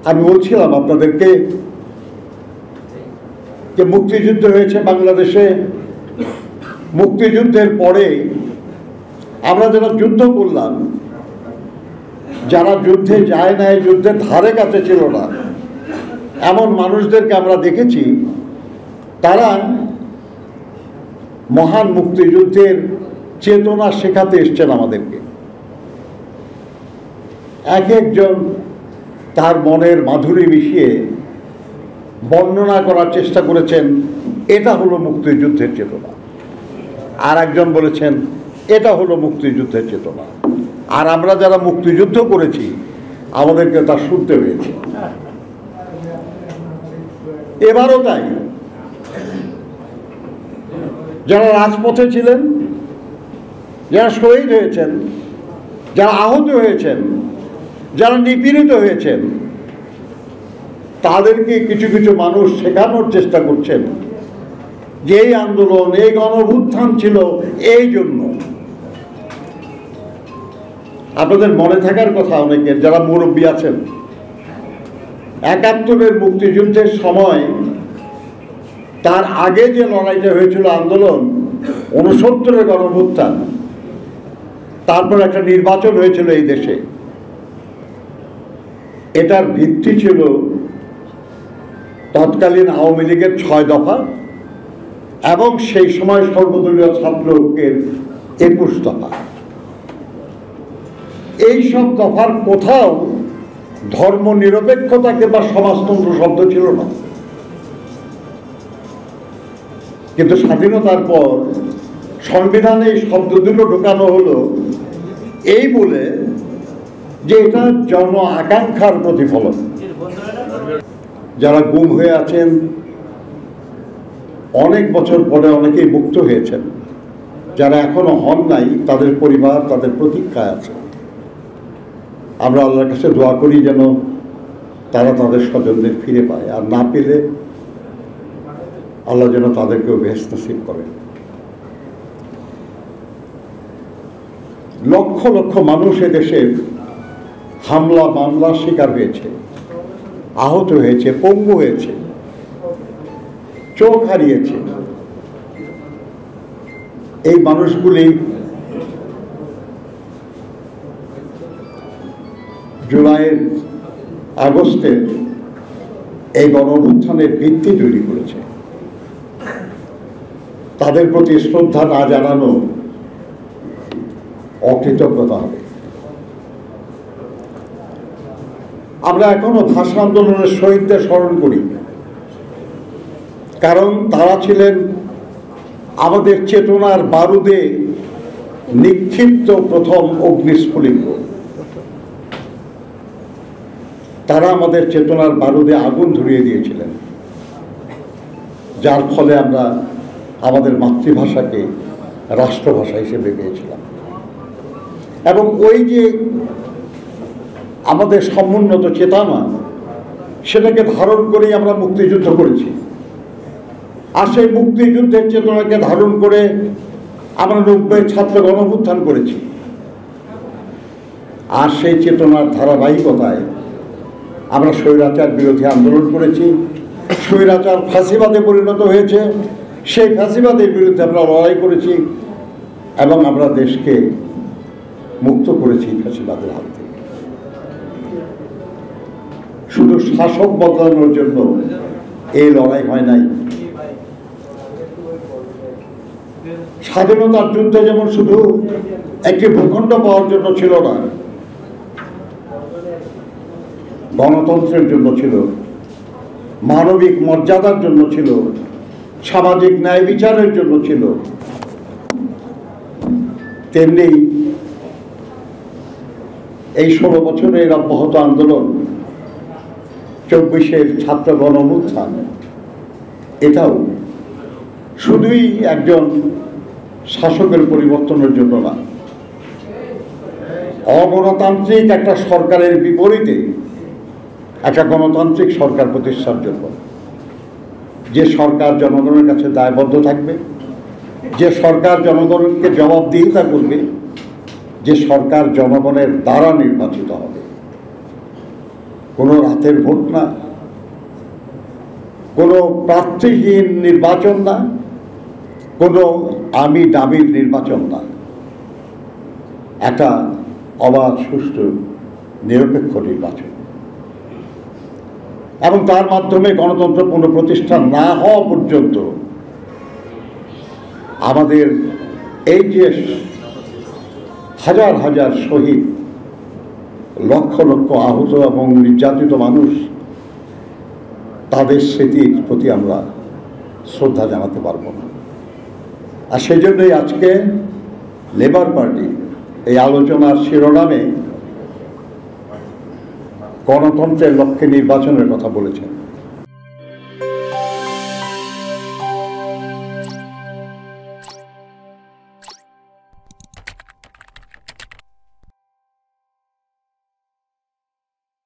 আমি বলছিলাম আপনাদেরকে যে মুক্তিযুদ্ধ হয়েছে বাংলাদেশে। মুক্তিযুদ্ধের পরে আমরা যারা যুদ্ধ করলাম, যারা যুদ্ধে যায় না, যুদ্ধের ধারে কাছে ছিল না, এমন মানুষদেরকে আমরা দেখেছি তারা মহান মুক্তিযুদ্ধের চেতনা শেখাতে এসছেন আমাদেরকে। এক একজন তার মনের মাধুরী মিশিয়ে বর্ণনা করার চেষ্টা করেছেন, এটা হলো মুক্তিযুদ্ধের চেতনা। আর একজন বলেছেন এটা হলো মুক্তিযুদ্ধের চেতনা। আর আমরা যারা মুক্তিযুদ্ধ করেছি আমাদেরকে তা শুনতে হয়েছে। এবারও তাই, যারা রাজপথে ছিলেন, যারা শহীদ হয়েছেন, যারা আহত হয়েছেন, যারা নিপীড়িত হয়েছেন, তাদেরকে কিছু কিছু মানুষ শেখানোর চেষ্টা করছেন যে এই আন্দোলন, এই গণঅভ্যুত্থান ছিল এই জন্য। আপনাদের মনে থাকার কথা অনেকের, যারা মুরব্বী আছেন, ৭১-এর মুক্তিযুদ্ধের সময় তার আগে যে লড়াইটা হয়েছিল আন্দোলন, ৬৯-এর গণঅভ্যুত্থান, তারপর একটা নির্বাচন হয়েছিল এই দেশে। এটার ভিত্তি ছিল তৎকালীন আওয়ামী লীগের ৬ দফা এবং সেই সময় সর্বদলীয় ছাত্র ঐক্যের ২১ দফা। এই সব দফার কোথাও ধর্ম নিরপেক্ষতা কিংবা সমাজতন্ত্র শব্দ ছিল না। কিন্তু স্বাধীনতার পর সংবিধানে এই শব্দ দুটো ঢোকানো হলো এই বলে যে এটা জন আকাঙ্ক্ষার প্রতিফলন। যারা গুম হয়ে আছেন, অনেক বছর পরে অনেকেই মুক্ত হয়েছেন, যারা এখনো হন নাই তাদের পরিবার তাদের প্রতীক্ষায় আছে। আমরা আল্লাহর কাছে দোয়া করি যেন তারা তাদের স্বজনদের ফিরে পায়, আর না পেলে আল্লাহ যেন তাদেরকেও বেহেশত নসিব করেন। লক্ষ লক্ষ মানুষ এদেশে হামলা মামলার শিকার হয়েছে, আহত হয়েছে, পঙ্গু হয়েছে, চোখ হারিয়েছে। এই মানুষগুলি জুলাইয়ের আগস্টের এই গণঅভ্যুত্থানের ভিত্তি তৈরি করেছে। তাদের প্রতি শ্রদ্ধা না জানানো অকৃতজ্ঞতা হবে। আমরা এখনো ভাষা আন্দোলনের শহীদদের স্মরণ করি, কারণ তারা ছিলেন আমাদের চেতনার বারুদে নিক্ষিপ্ত প্রথম অগ্নিস্ফুলিঙ্গ। তারা আমাদের চেতনার বারুদে আগুন ধরিয়ে দিয়েছিলেন, যার ফলে আমরা আমাদের মাতৃভাষাকে রাষ্ট্রভাষা হিসেবে পেয়েছিলাম। এবং ওই যে আমাদের সমুন্নত চেতনা, সেটাকে ধারণ করেই আমরা মুক্তিযুদ্ধ করেছি। আর সেই মুক্তিযুদ্ধের চেতনাকে ধারণ করে আমরা ৯০ ছাত্র গণঅভ্যুত্থান করেছি। আর সেই চেতনার ধারাবাহিকতায় আমরা স্বৈরাচার বিরোধী আন্দোলন করেছি। স্বৈরাচার ফাঁসিবাদে পরিণত হয়েছে, সেই ফাঁসিবাদের বিরুদ্ধে আমরা লড়াই করেছি এবং আমরা দেশকে মুক্ত করেছি ফাঁসিবাদের হাত থেকে। শুধু শাসক বদলানোর জন্য এই লড়াই হয় নাই। স্বাধীনতার যুদ্ধ যেমন শুধু একটি ভূখণ্ড পাওয়ার জন্য ছিল না, গণতন্ত্রের জন্য ছিল, মানবিক মর্যাদার জন্য ছিল, সামাজিক ন্যায় বিচারের জন্য ছিল। তেমনি এই ১৬ বছরের অব্যাহত আন্দোলন, ২৪-এর ছাত্র গণঅভ্যুত্থান, এটাও শুধুই একজন শাসকের পরিবর্তনের জন্য না, অগণতান্ত্রিক একটা সরকারের বিপরীতে একটা গণতান্ত্রিক সরকার প্রতিষ্ঠার জন্য। যে সরকার জনগণের কাছে দায়বদ্ধ থাকবে, যে সরকার জনগণকে জবাবদিহিতা করবে, যে সরকার জনগণের দ্বারা নির্বাচিত হবে। কোনো রাতের ভোট না, কোনো প্রার্থীহীন নির্বাচন না, কোনো আমি দাবির নির্বাচন না, একটা অবাধ সুষ্ঠু নিরপেক্ষ নির্বাচন। এবং তার মাধ্যমে গণতন্ত্র পুনঃপ্রতিষ্ঠা না হওয়া পর্যন্ত আমাদের এই যে হাজার হাজার শহীদ, লক্ষ লক্ষ আহত এবং নির্যাতিত মানুষ, তাদের স্মৃতির প্রতি আমরা শ্রদ্ধা জানাতে পারব না। আর সেই জন্যই আজকে লেবার পার্টি এই আলোচনার শিরোনামে গণতন্ত্রের লক্ষ্যে নির্বাচনের কথা বলেছেন।